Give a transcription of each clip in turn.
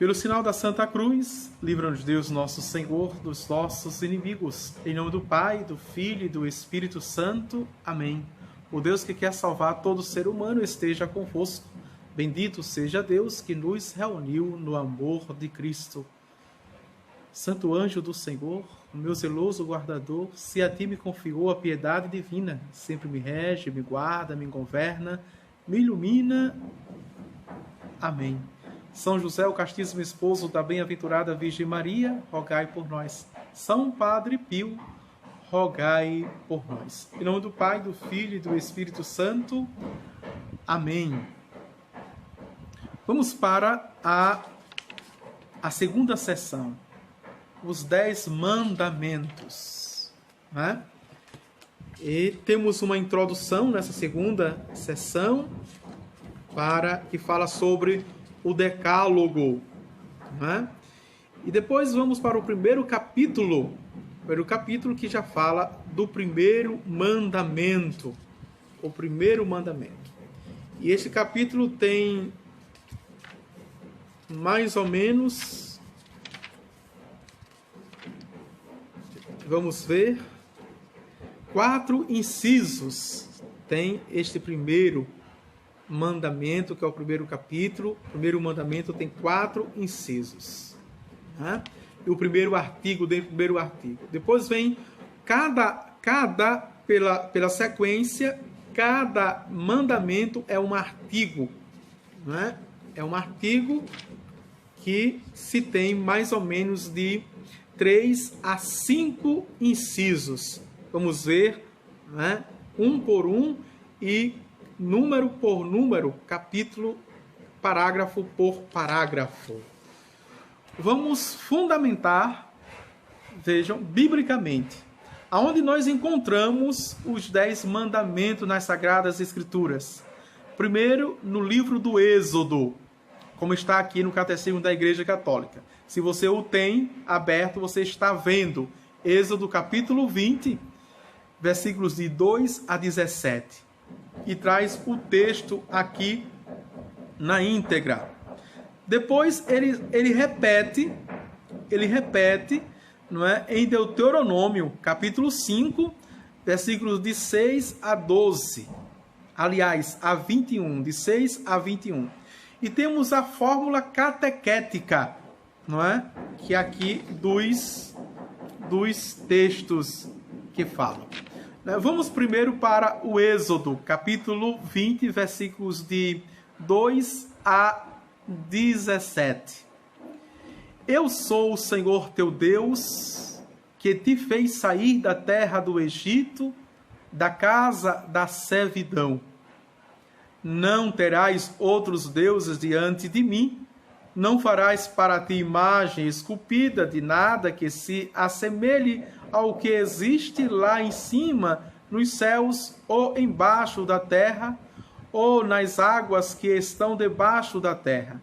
Pelo sinal da Santa Cruz, livra-nos Deus nosso Senhor dos nossos inimigos. Em nome do Pai, do Filho e do Espírito Santo. Amém. O Deus que quer salvar todo ser humano esteja convosco. Bendito seja Deus que nos reuniu no amor de Cristo. Santo anjo do Senhor, meu zeloso guardador, se a ti me confiou a piedade divina, sempre me rege, me guarda, me governa, me ilumina. Amém. São José, o castíssimo esposo da bem-aventurada Virgem Maria, rogai por nós. São Padre Pio, rogai por nós. Em nome do Pai, do Filho e do Espírito Santo. Amém. Vamos para a segunda sessão. Os 10 mandamentos. Né? E temos uma introdução nessa segunda sessão que fala sobre o Decálogo. Né? E depois vamos para o primeiro capítulo que já fala do primeiro mandamento. O primeiro mandamento. E esse capítulo tem mais ou menos, vamos ver, 4 incisos tem este primeiro mandamento, que é o primeiro capítulo. O primeiro mandamento tem 4 incisos. Né? E o primeiro artigo dentro do primeiro artigo. Depois vem pela sequência, cada mandamento é um artigo. Né? É um artigo que se tem mais ou menos de 3 a 5 incisos. Vamos ver, né? Um por um e número por número, capítulo, parágrafo por parágrafo. Vamos fundamentar, vejam, biblicamente, aonde nós encontramos os 10 mandamentos nas Sagradas Escrituras. Primeiro, no livro do Êxodo, como está aqui no Catecismo da Igreja Católica. Se você o tem aberto, você está vendo Êxodo capítulo 20, versículos de 2 a 17. E traz o texto aqui na íntegra. Depois ele repete, não é, em Deuteronômio, capítulo 5, versículos de 6 a 12. Aliás, a 21, de 6 a 21. E temos a fórmula catequética, não é? Que aqui dos textos que falam. Vamos primeiro para o Êxodo, capítulo 20, versículos de 2 a 17. Eu sou o Senhor teu Deus, que te fez sair da terra do Egito, da casa da servidão. Não terás outros deuses diante de mim, não farás para ti imagem esculpida de nada que se assemelhe ao que existe lá em cima, nos céus, ou embaixo da terra, ou nas águas que estão debaixo da terra.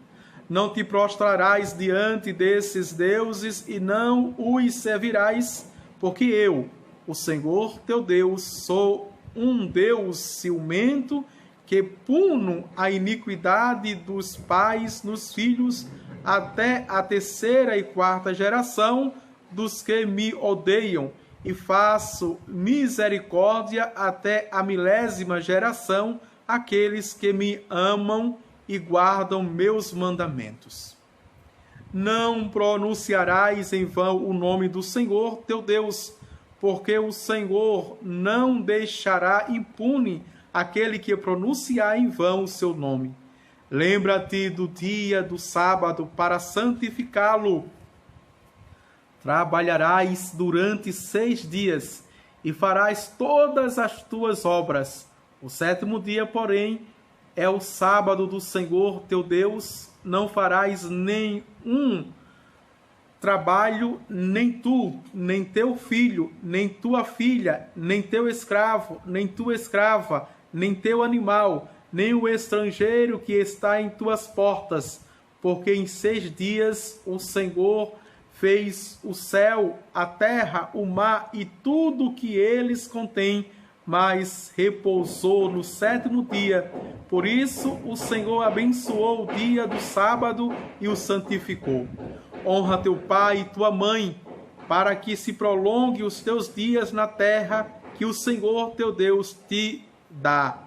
Não te prostrarás diante desses deuses e não os servirás, porque eu, o Senhor teu Deus, sou um Deus ciumento, que puno a iniquidade dos pais nos filhos até a 3ª e 4ª geração dos que me odeiam, e faço misericórdia até a 1000ª geração aqueles que me amam e guardam meus mandamentos. Não pronunciarás em vão o nome do Senhor teu Deus, porque o Senhor não deixará impune aquele que pronunciar em vão o seu nome. Lembra-te do dia do sábado para santificá-lo. Trabalharás durante 6 dias e farás todas as tuas obras. O 7º dia, porém, é o sábado do Senhor teu Deus. Não farás nenhum trabalho, nem tu, nem teu filho, nem tua filha, nem teu escravo, nem tua escrava, nem teu animal, nem o estrangeiro que está em tuas portas, porque em 6 dias o Senhor fez o céu, a terra, o mar e tudo o que eles contêm, mas repousou no sétimo dia. Por isso o Senhor abençoou o dia do sábado e o santificou. Honra teu pai e tua mãe, para que se prolongue os teus dias na terra que o Senhor teu Deus te dá.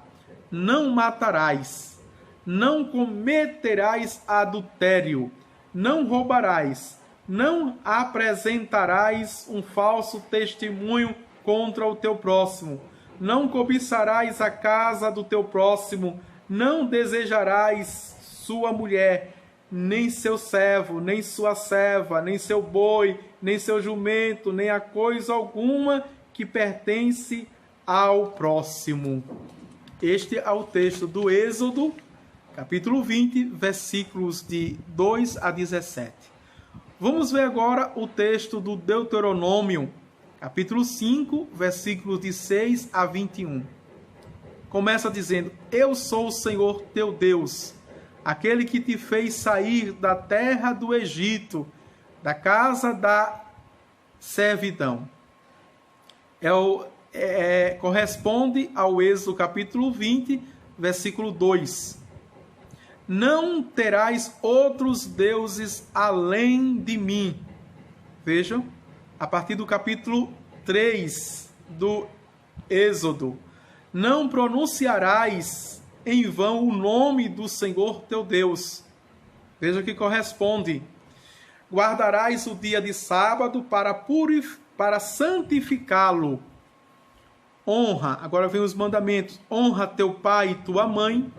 Não matarás, não cometerás adultério, não roubarás, não apresentarás um falso testemunho contra o teu próximo, não cobiçarás a casa do teu próximo, não desejarás sua mulher, nem seu servo, nem sua serva, nem seu boi, nem seu jumento, nem a coisa alguma que pertence ao próximo. Este é o texto do Êxodo, capítulo 20, versículos de 2 a 17. Vamos ver agora o texto do Deuteronômio, capítulo 5, versículos de 6 a 21. Começa dizendo: Eu sou o Senhor teu Deus, aquele que te fez sair da terra do Egito, da casa da servidão. Corresponde ao Êxodo capítulo 20, versículo 2. Não terás outros deuses além de mim. Vejam, a partir do capítulo 3 do Êxodo. Não pronunciarás em vão o nome do Senhor teu Deus. Veja que corresponde. Guardarás o dia de sábado para santificá-lo. Honra, agora vem os mandamentos. Honra teu pai e tua mãe.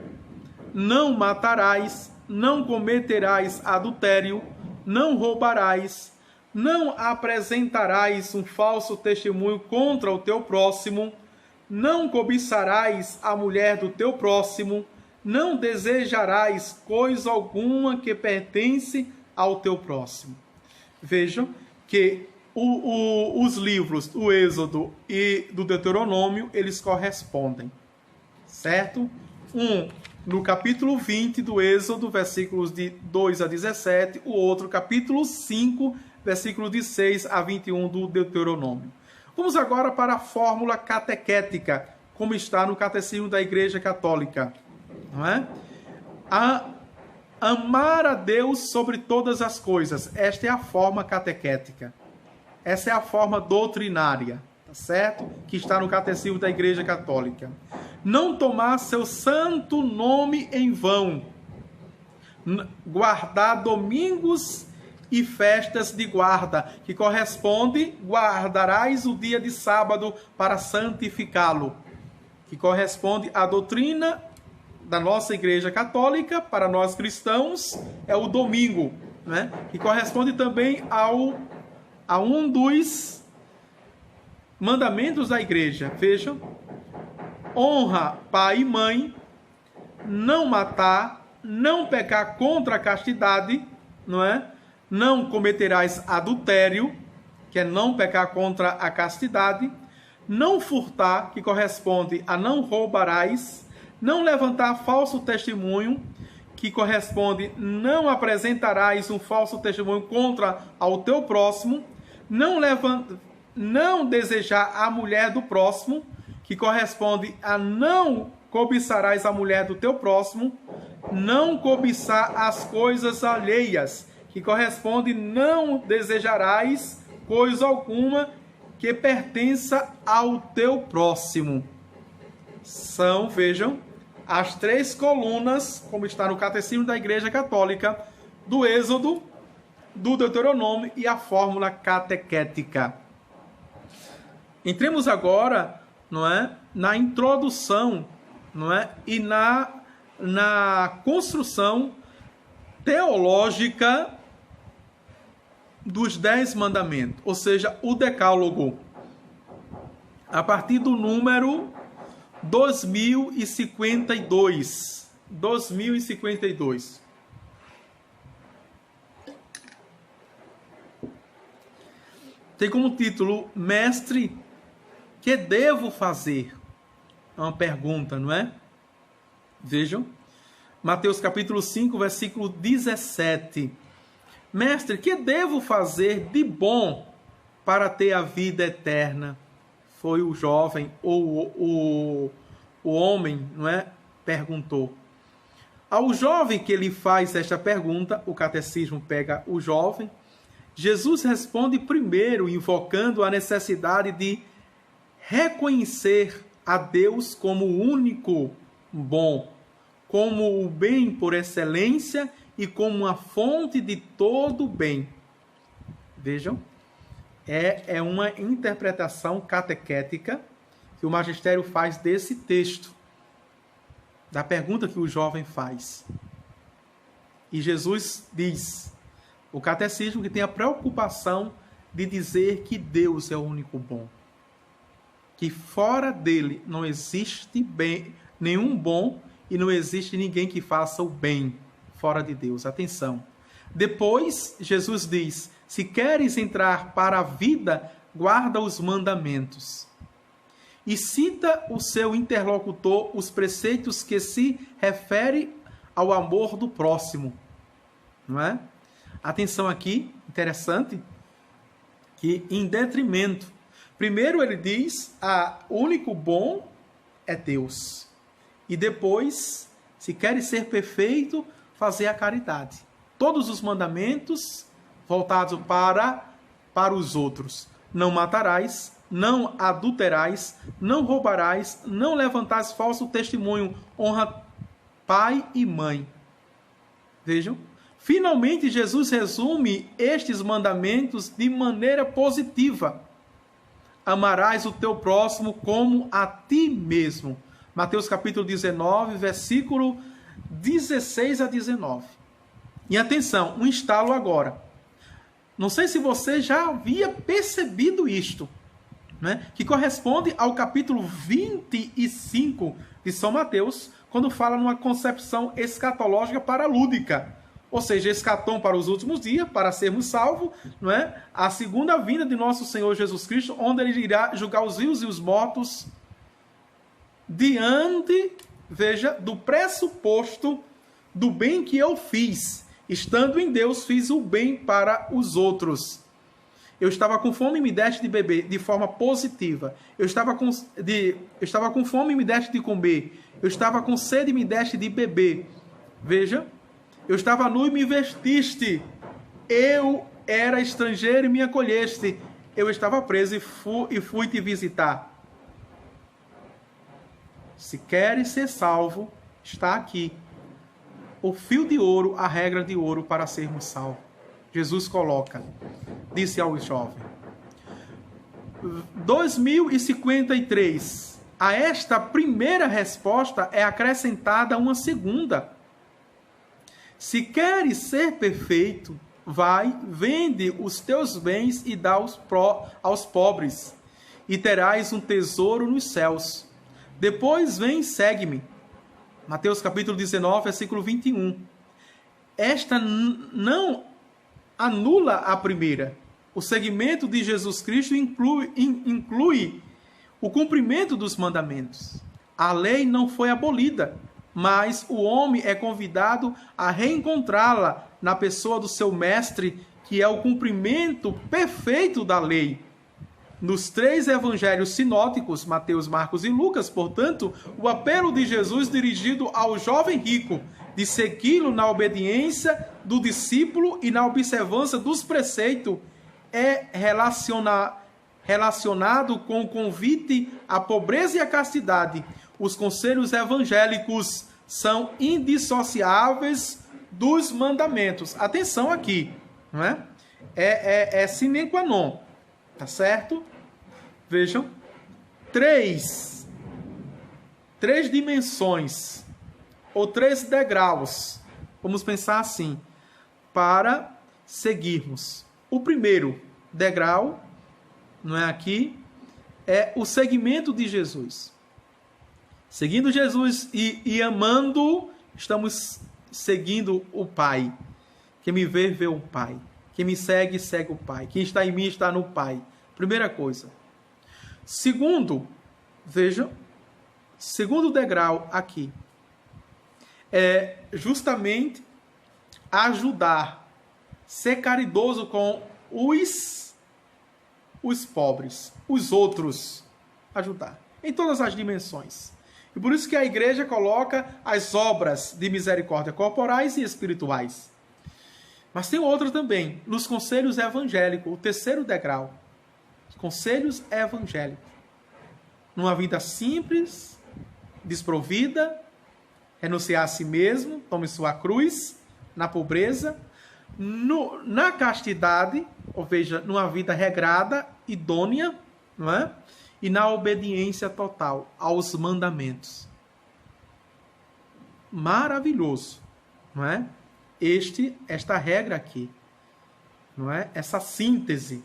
Não matarás, não cometerás adultério, não roubarás, não apresentarás um falso testemunho contra o teu próximo, não cobiçarás a mulher do teu próximo, não desejarás coisa alguma que pertence ao teu próximo. Vejam que os livros do Êxodo e do Deuteronômio, eles correspondem, certo? No capítulo 20 do Êxodo, versículos de 2 a 17, o outro capítulo 5, versículos de 6 a 21 do Deuteronômio. Vamos agora para a fórmula catequética, como está no Catecismo da Igreja Católica. Não é? Amar a Deus sobre todas as coisas. Esta é a forma catequética. Essa é a forma doutrinária, tá certo? Que está no Catecismo da Igreja Católica. Não tomar seu santo nome em vão. Guardar domingos e festas de guarda, que corresponde, guardarás o dia de sábado para santificá-lo, que corresponde à doutrina da nossa Igreja Católica, para nós cristãos, é o domingo, né? Que corresponde também a um dos mandamentos da Igreja. Vejam: honra pai e mãe, não matar, não pecar contra a castidade, não é? Não cometerás adultério, que é não pecar contra a castidade, não furtar, que corresponde a não roubarás, não levantar falso testemunho, que corresponde não apresentarás um falso testemunho contra ao teu próximo, não desejar a mulher do próximo, que corresponde a não cobiçarás a mulher do teu próximo, não cobiçar as coisas alheias, que corresponde não desejarás coisa alguma que pertença ao teu próximo. São, vejam, as 3 colunas, como está no Catecismo da Igreja Católica, do Êxodo, do Deuteronômio e a fórmula catequética. Entremos agora, não é, na introdução, não é, e na construção teológica dos 10 mandamentos, ou seja, o decálogo, a partir do número 2052. 2052. Tem como título: Mestre, que devo fazer? É uma pergunta, não é? Vejam, Mateus capítulo 5, versículo 17. Mestre, que devo fazer de bom para ter a vida eterna? foi o jovem ou o homem, não é? Perguntou. Ao jovem que ele faz esta pergunta, o catecismo pega o jovem, Jesus responde primeiro invocando a necessidade de reconhecer a Deus como o único bom, como o bem por excelência e como uma fonte de todo bem. Vejam, é uma interpretação catequética que o magistério faz desse texto, da pergunta que o jovem faz. E Jesus diz, o catecismo que tem a preocupação de dizer que Deus é o único bom, que fora dele não existe bem, nenhum bom e não existe ninguém que faça o bem fora de Deus. Atenção. Depois, Jesus diz, se queres entrar para a vida, guarda os mandamentos. E cita o seu interlocutor os preceitos que se referem ao amor do próximo. Não é? Atenção aqui, interessante, que em detrimento. Primeiro ele diz, o único bom é Deus. E depois, se queres ser perfeito, fazer a caridade. Todos os mandamentos voltados para os outros. Não matarás, não adulterás, não roubarás, não levantarás falso testemunho, honra pai e mãe. Vejam. Finalmente, Jesus resume estes mandamentos de maneira positiva. Amarás o teu próximo como a ti mesmo. Mateus capítulo 19, versículo 16 a 19. E atenção, um estalo agora. Não sei se você já havia percebido isto, né? Que corresponde ao capítulo 25 de São Mateus, quando fala numa concepção escatológica paralúdica. Ou seja, escatom para os últimos dias, para sermos salvos, não é? A segunda vinda de nosso Senhor Jesus Cristo, onde ele irá julgar os vivos e os mortos diante, veja, do pressuposto do bem que eu fiz. Estando em Deus, fiz o bem para os outros. Eu estava com fome e me deste de beber de forma positiva. Eu estava com fome e me deste de comer. Eu estava com sede e me deste de beber. Veja. Eu estava nu e me vestiste. Eu era estrangeiro e me acolheste. Eu estava preso e fui te visitar. Se queres ser salvo, está aqui. O fio de ouro, a regra de ouro para sermos salvos. Jesus coloca, disse ao jovem. 2053. A esta primeira resposta é acrescentada uma segunda. Se queres ser perfeito, vai, vende os teus bens e dá aos pobres, e terás um tesouro nos céus. Depois vem e segue-me. Mateus capítulo 19, versículo 21. Esta não anula a primeira. O seguimento de Jesus Cristo inclui o cumprimento dos mandamentos. A lei não foi abolida, mas o homem é convidado a reencontrá-la na pessoa do seu mestre, que é o cumprimento perfeito da lei. Nos 3 evangelhos sinóticos, Mateus, Marcos e Lucas, portanto, o apelo de Jesus dirigido ao jovem rico de segui-lo na obediência do discípulo e na observância dos preceitos é relacionado com o convite à pobreza e à castidade. Os conselhos evangélicos são indissociáveis dos mandamentos. Atenção aqui, não é? É sine qua non, tá certo? Vejam, três dimensões ou 3 degraus, vamos pensar assim, para seguirmos. O primeiro degrau, não é aqui, é o seguimento de Jesus. Seguindo Jesus e amando, estamos seguindo o Pai. Quem me vê, vê o Pai. Quem me segue, segue o Pai. Quem está em mim, está no Pai. Primeira coisa. Segundo, vejam, segundo degrau aqui, é justamente ajudar, ser caridoso com os pobres, os outros. ajudar. Em todas as dimensões. E por isso que a igreja coloca as obras de misericórdia corporais e espirituais. Mas tem outra também, nos conselhos evangélicos, o terceiro degrau. Conselhos evangélicos. Numa vida simples, desprovida, renunciar a si mesmo, tome sua cruz, na pobreza, na castidade, ou seja, numa vida regrada, idônea, não é? E na obediência total aos mandamentos. Maravilhoso, não é? Esta regra aqui, não é? Essa síntese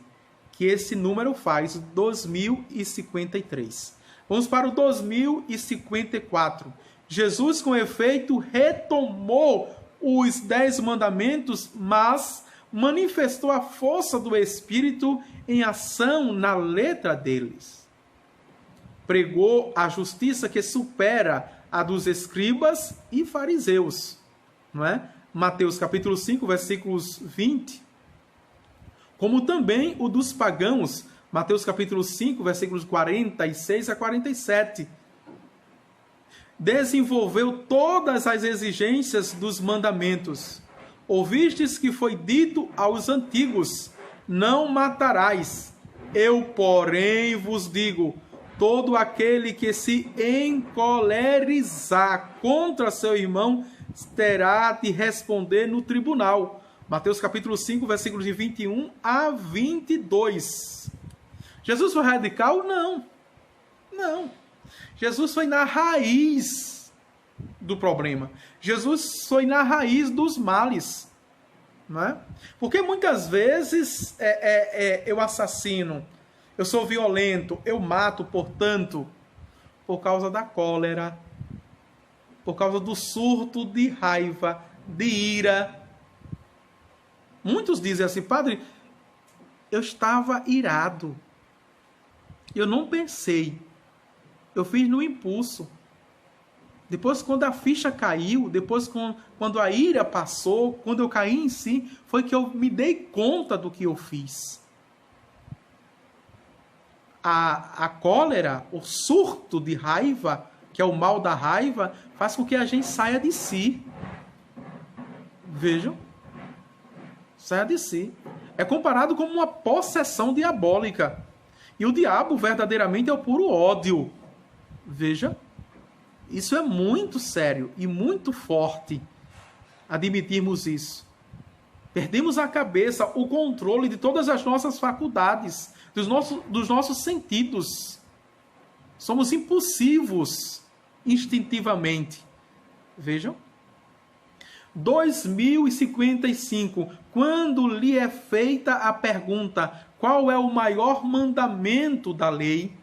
que esse número faz, 2053. Vamos para o 2054. Jesus, com efeito, retomou os 10 mandamentos, mas manifestou a força do Espírito em ação na letra deles. Pregou a justiça que supera a dos escribas e fariseus, não é? Mateus capítulo 5, versículos 20. Como também o dos pagãos, Mateus capítulo 5, versículos 46 a 47. Desenvolveu todas as exigências dos mandamentos. Ouvistes que foi dito aos antigos, não matarás. Eu, porém, vos digo, todo aquele que se encolerizar contra seu irmão terá de responder no tribunal. Mateus capítulo 5, versículos de 21 a 22. Jesus foi radical? Não. Não. Jesus foi na raiz do problema. Jesus foi na raiz dos males. Não é? Porque muitas vezes eu assassino, eu sou violento, eu mato, portanto, por causa da cólera, por causa do surto de raiva, de ira. Muitos dizem assim, padre, eu estava irado. Eu não pensei. Eu fiz no impulso. Depois, quando a ficha caiu, depois, quando a ira passou, quando eu caí em si, foi que eu me dei conta do que eu fiz. A cólera, o surto de raiva, que é o mal da raiva, faz com que a gente saia de si. Vejam. Saia de si. É comparado como uma possessão diabólica. E o diabo verdadeiramente é o puro ódio. Veja. Isso é muito sério e muito forte admitirmos isso. Perdemos a cabeça, o controle de todas as nossas faculdades, dos nossos sentidos. Somos impulsivos instintivamente. Vejam. 2055. Quando lhe é feita a pergunta, qual é o maior mandamento da lei?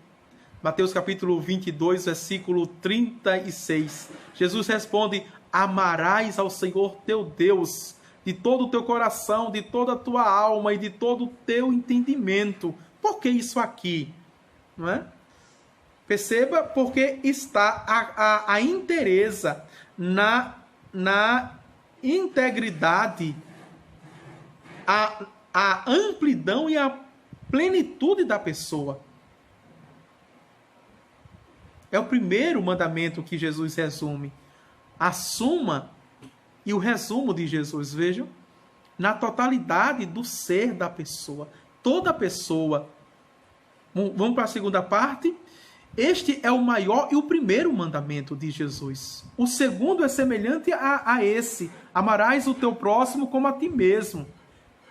Mateus capítulo 22, versículo 36. Jesus responde, amarás ao Senhor teu Deus de todo o teu coração, de toda a tua alma e de todo o teu entendimento. Por que isso aqui? Não é? Perceba, porque está a inteireza na integridade, a amplidão e a plenitude da pessoa. É o primeiro mandamento que Jesus resume. A suma e o resumo de Jesus, vejam, na totalidade do ser da pessoa. Toda pessoa. Vamos para a segunda parte. Este é o maior e o primeiro mandamento de Jesus. O segundo é semelhante a esse. Amarás o teu próximo como a ti mesmo.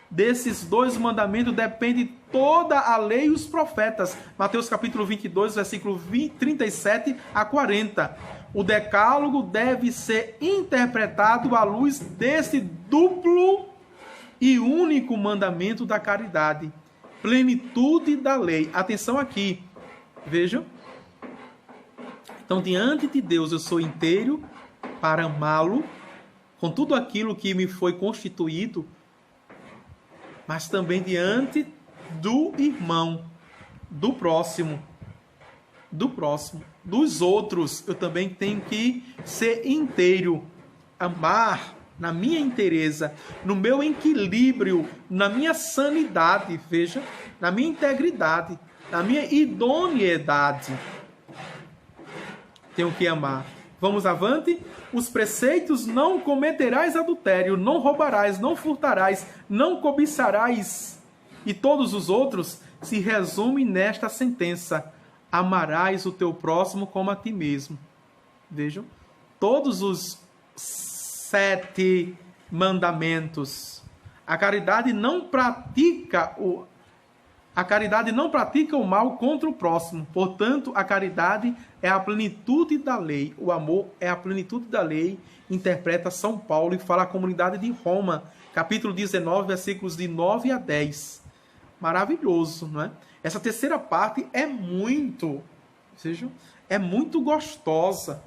Desses dois mandamentos depende toda a lei e os profetas. Mateus capítulo 22, versículo 37 a 40. O decálogo deve ser interpretado à luz desse duplo e único mandamento da caridade. Plenitude da lei. Atenção aqui. Vejam. Então, diante de Deus, eu sou inteiro para amá-lo com tudo aquilo que me foi constituído, mas também diante do irmão, do próximo, dos outros. Eu também tenho que ser inteiro, amar na minha inteireza, no meu equilíbrio, na minha sanidade, veja, na minha integridade. na minha idoneidade, tenho que amar. Vamos avante? Os preceitos: não cometerás adultério, não roubarás, não furtarás, não cobiçarás, e todos os outros se resumem nesta sentença: amarás o teu próximo como a ti mesmo. Vejam, todos os 7 mandamentos. A caridade não pratica o mal contra o próximo. Portanto, a caridade é a plenitude da lei. O amor é a plenitude da lei, interpreta São Paulo e fala a comunidade de Roma, capítulo 19, versículos de 9 a 10. Maravilhoso, não é? Essa terceira parte é muito gostosa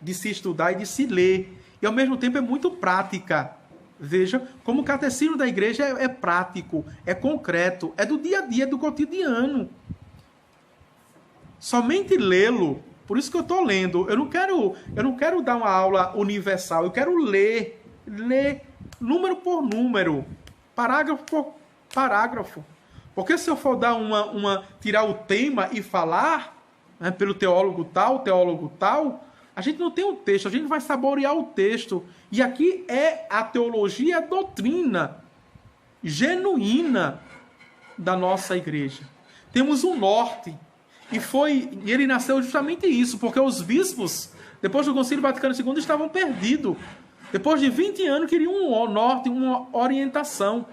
de se estudar e de se ler. E ao mesmo tempo é muito prática. Veja como o catecismo da igreja é prático, é concreto, é do dia a dia, do cotidiano. Somente lê-lo, por isso que eu estou lendo. Eu não quero dar uma aula universal, eu quero ler número por número, parágrafo por parágrafo. Porque se eu for dar tirar o tema e falar, né, pelo teólogo tal, a gente não tem o texto, a gente vai saborear o texto. E aqui é a teologia, a doutrina genuína da nossa igreja. Temos um norte. E ele nasceu justamente isso, porque os bispos, depois do Concílio Vaticano II, estavam perdidos. Depois de 20 anos, queriam um norte, uma orientação.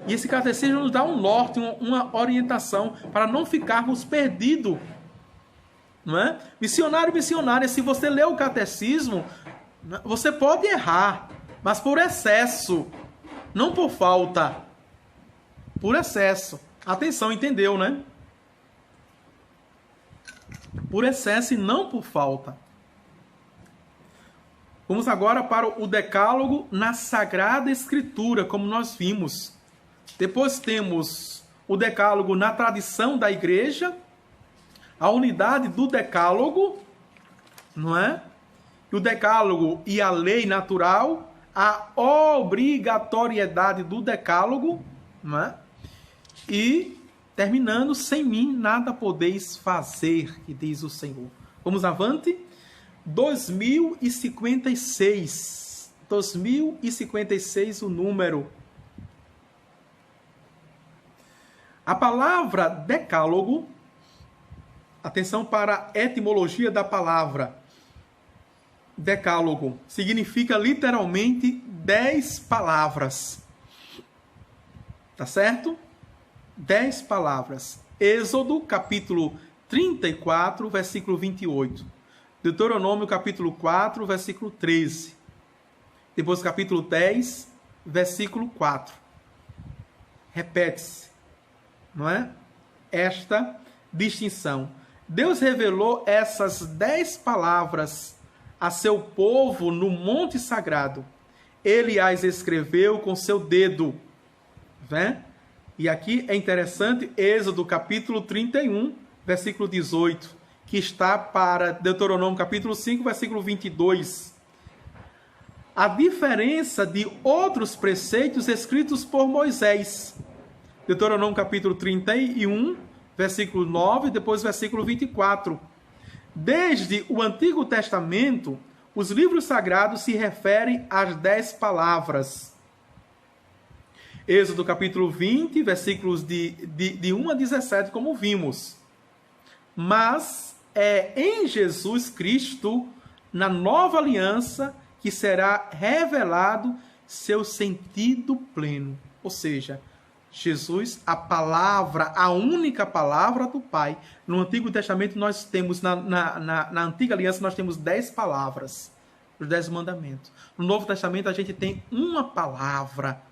E esse catecismo nos dá um norte, uma orientação, para não ficarmos perdidos. Não é? Missionária, se você lê o catecismo, você pode errar, mas por excesso, não por falta. Por excesso. Atenção, entendeu, né? Por excesso e não por falta. Vamos agora para o decálogo na Sagrada Escritura, como nós vimos. Depois temos o decálogo na tradição da igreja, a unidade do decálogo, não é? O decálogo e a lei natural, a obrigatoriedade do decálogo, não é? E terminando: sem mim nada podeis fazer, que diz o Senhor. Vamos avante? 2056. 2056 o número. A palavra decálogo, atenção para a etimologia da palavra. Decálogo significa literalmente 10 palavras. Tá certo? 10 palavras. Êxodo, capítulo 34, versículo 28. Deuteronômio, capítulo 4, versículo 13. Depois, capítulo 10, versículo 4. Repete-se, não é? Esta distinção. Deus revelou essas 10 palavras a seu povo no Monte Sagrado. Ele as escreveu com seu dedo. Né? E aqui é interessante, Êxodo capítulo 31, versículo 18, que está para Deuteronômio capítulo 5, versículo 22. A diferença de outros preceitos escritos por Moisés. Deuteronômio capítulo 31, versículo 9, depois versículo 24. Desde o Antigo Testamento, os livros sagrados se referem às 10 palavras. Êxodo capítulo 20, versículos de 1 a 17, como vimos. Mas é em Jesus Cristo, na nova aliança, que será revelado seu sentido pleno. Ou seja, Jesus, a palavra, a única palavra do Pai. No Antigo Testamento nós temos, na Antiga Aliança nós temos 10 palavras, os 10 mandamentos. No Novo Testamento a gente tem uma palavra,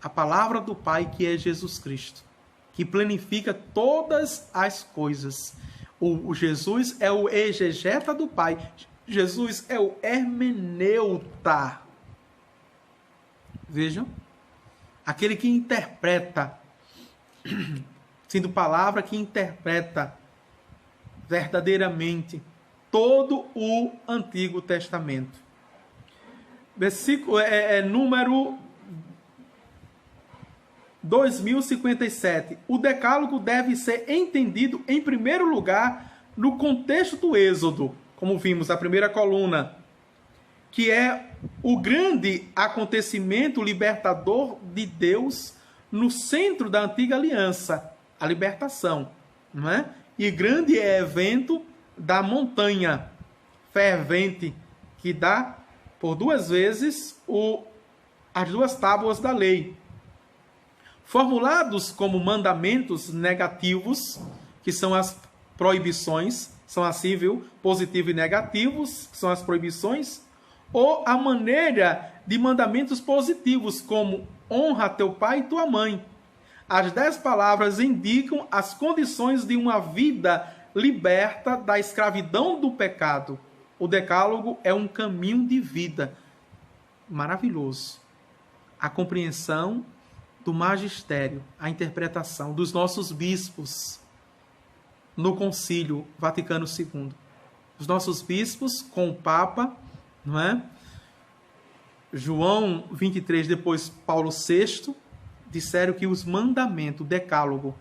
a palavra do Pai, que é Jesus Cristo, que planifica todas as coisas. O Jesus é o exegeta do Pai. Jesus é o hermeneuta. Vejam. Aquele que interpreta, sendo palavra que interpreta verdadeiramente todo o Antigo Testamento. Versículo número 2057. O decálogo deve ser entendido, em primeiro lugar, no contexto do Êxodo, como vimos na primeira coluna, que é o grande acontecimento libertador de Deus no centro da antiga aliança, a libertação, não é? E grande evento da montanha fervente, que dá por duas vezes as duas tábuas da lei, formulados como mandamentos negativos, que são as proibições, são assim, viu? Positivo e negativos, que são as proibições, ou a maneira de mandamentos positivos, como honra teu pai e tua mãe. As 10 palavras indicam as condições de uma vida liberta da escravidão do pecado. O decálogo é um caminho de vida maravilhoso. A compreensão do magistério, a interpretação dos nossos bispos no Concílio Vaticano II. Os nossos bispos com o Papa, não é? João 23, depois Paulo VI, disseram que os mandamentos, o decálogo,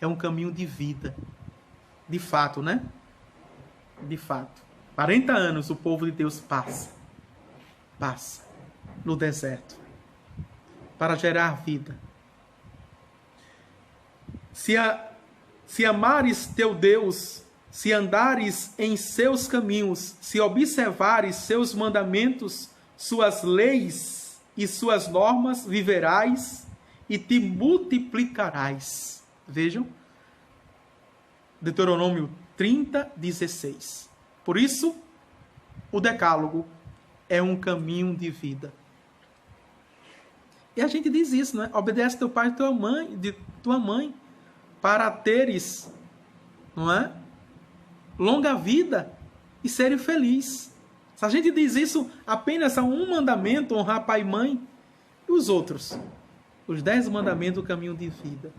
é um caminho de vida. De fato, né? De fato. 40 anos o povo de Deus passa no deserto para gerar vida. Se amares teu Deus, se andares em seus caminhos, se observares seus mandamentos, suas leis e suas normas, viverás e te multiplicarás. Vejam, Deuteronômio 30, 16. Por isso, o decálogo é um caminho de vida. E a gente diz isso, né? Obedece teu pai e tua mãe, para teres, não é? Longa vida e seres feliz. Se a gente diz isso apenas a um mandamento, honrar pai e mãe, e os outros? Os 10 mandamentos do caminho de vida.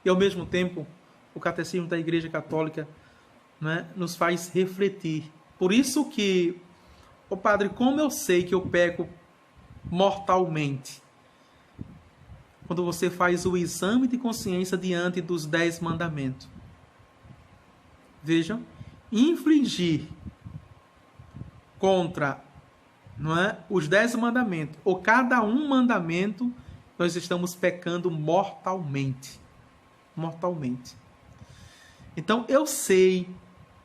E ao mesmo tempo, o Catecismo da Igreja Católica, né, nos faz refletir. Por isso que, padre, como eu sei que eu peco mortalmente? Quando você faz o exame de consciência diante dos 10 mandamentos. Vejam, infligir contra, não é, os 10 mandamentos, ou cada um mandamento, nós estamos pecando mortalmente. Mortalmente. Então, eu sei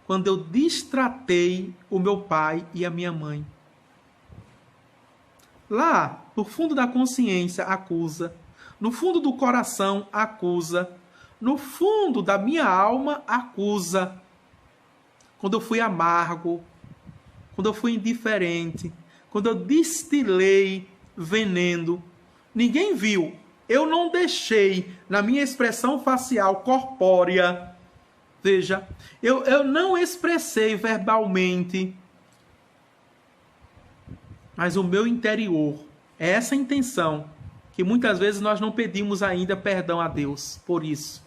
quando eu destratei o meu pai e a minha mãe. Lá, no fundo da consciência, acusa. No fundo do coração, acusa. No fundo da minha alma, acusa. Quando eu fui amargo, quando eu fui indiferente, quando eu destilei veneno, ninguém viu. Eu não deixei na minha expressão facial corpórea. Veja, eu não expressei verbalmente, mas o meu interior, é essa intenção, que muitas vezes nós não pedimos ainda perdão a Deus por isso.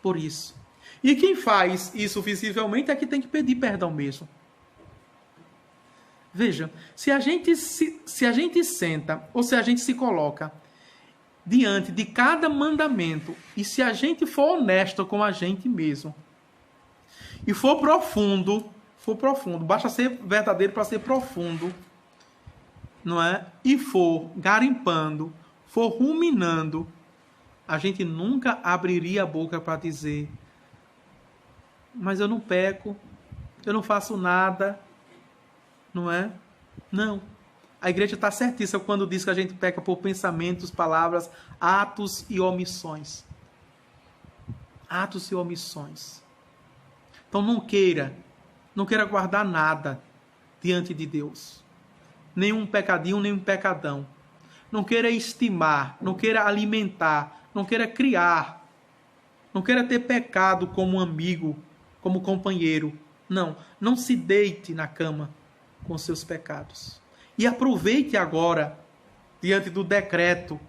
Por isso. E quem faz isso visivelmente é que tem que pedir perdão mesmo. Veja, se a gente senta, ou se a gente se coloca diante de cada mandamento, e se a gente for honesto com a gente mesmo, e for profundo, basta ser verdadeiro para ser profundo, não é? E for garimpando, for ruminando, a gente nunca abriria a boca para dizer: mas eu não peco, eu não faço nada, não é? Não. A igreja está certíssima quando diz que a gente peca por pensamentos, palavras, atos e omissões. Atos e omissões. Então não queira guardar nada diante de Deus. Nenhum pecadinho, nenhum pecadão. Não queira estimar, não queira alimentar, não queira criar. Não queira ter pecado como amigo, como companheiro. Não se deite na cama com seus pecados. E aproveite agora, diante do decreto.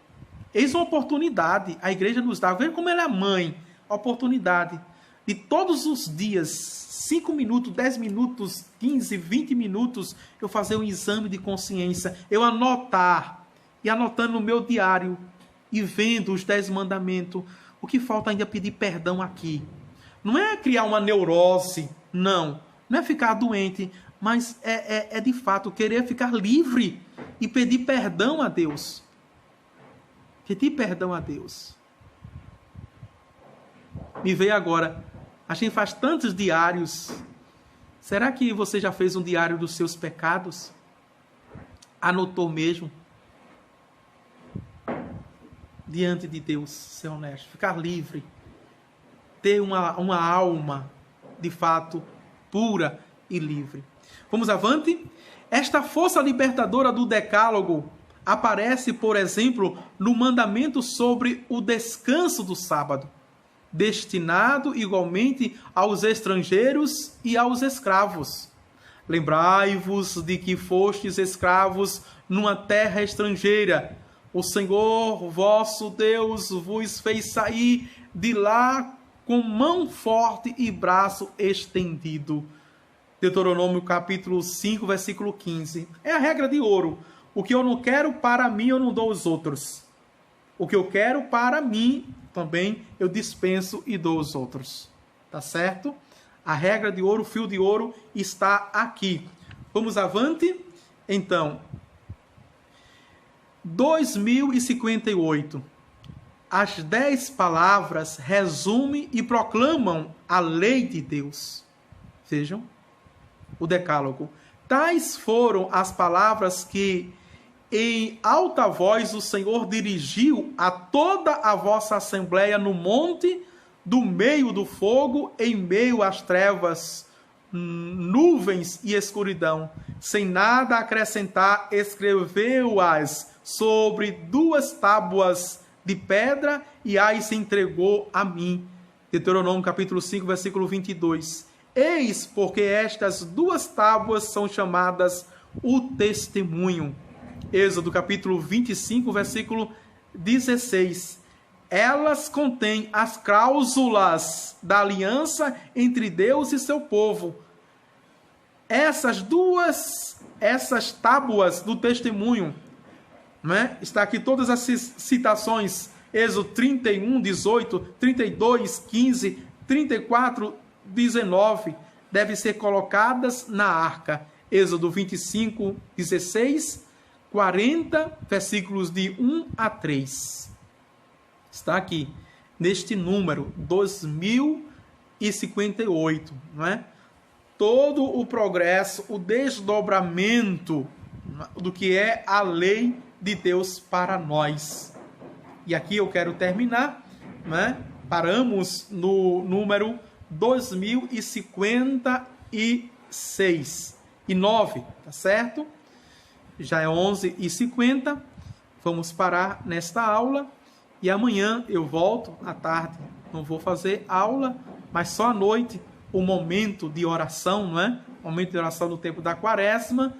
Eis uma oportunidade, a igreja nos dá. Veja como ela é mãe. A oportunidade de todos os dias, 5 minutos, 10 minutos, 15, 20 minutos, eu fazer um exame de consciência. Eu anotar e anotando no meu diário e vendo os 10 mandamentos. O que falta ainda é pedir perdão aqui. Não é criar uma neurose, não. Não é ficar doente, mas é de fato querer ficar livre e pedir perdão a Deus. Pedir perdão a Deus. Me veio agora, a gente faz tantos diários. Será que você já fez um diário dos seus pecados? Anotou mesmo? Diante de Deus, ser honesto, ficar livre, ter uma alma, de fato, pura e livre. Vamos avante? Esta força libertadora do decálogo aparece, por exemplo, no mandamento sobre o descanso do sábado, destinado igualmente aos estrangeiros e aos escravos. Lembrai-vos de que fostes escravos numa terra estrangeira. O Senhor, vosso Deus, vos fez sair de lá com mão forte e braço estendido. Deuteronômio capítulo 5, versículo 15. É a regra de ouro. O que eu não quero para mim, eu não dou aos outros. O que eu quero para mim, também eu dispenso e dou aos outros. Tá certo? A regra de ouro, o fio de ouro está aqui. Vamos avante? Então, 2058. As 10 palavras resumem e proclamam a lei de Deus. Vejam, o decálogo. Tais foram as palavras que em alta voz o Senhor dirigiu a toda a vossa assembleia no monte, do meio do fogo, em meio às trevas, nuvens e escuridão. Sem nada acrescentar, escreveu-as sobre 2 tábuas de pedra e as entregou a mim. Deuteronômio capítulo 5, versículo 22. Eis porque estas 2 tábuas são chamadas o testemunho. Êxodo capítulo 25, versículo 16. Elas contêm as cláusulas da aliança entre Deus e seu povo. Essas tábuas do testemunho, né? Está aqui todas as citações, Êxodo 31, 18, 32, 15, 34, 19, devem ser colocadas na arca. Êxodo 25, 16, 40, versículos de 1 a 3. Está aqui, neste número, 2058, não é? Todo o progresso, o desdobramento do que é a lei de Deus para nós. E aqui eu quero terminar, né? Paramos no número 2056 e 9, tá certo? Já é 11h50, vamos parar nesta aula e amanhã eu volto à tarde. Não vou fazer aula, mas só à noite o momento de oração, não é? Momento de oração no tempo da quaresma,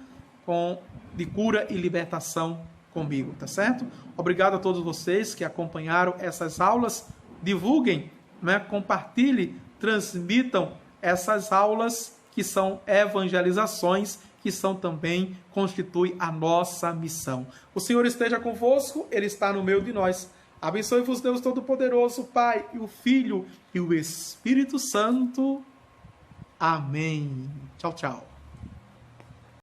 de cura e libertação comigo, tá certo? Obrigado a todos vocês que acompanharam essas aulas. Divulguem, né? Compartilhem, transmitam essas aulas que são evangelizações, que são também, constitui a nossa missão. O Senhor esteja convosco, Ele está no meio de nós. Abençoe-vos Deus Todo-Poderoso, Pai, e o Filho e o Espírito Santo. Amém. Tchau, tchau.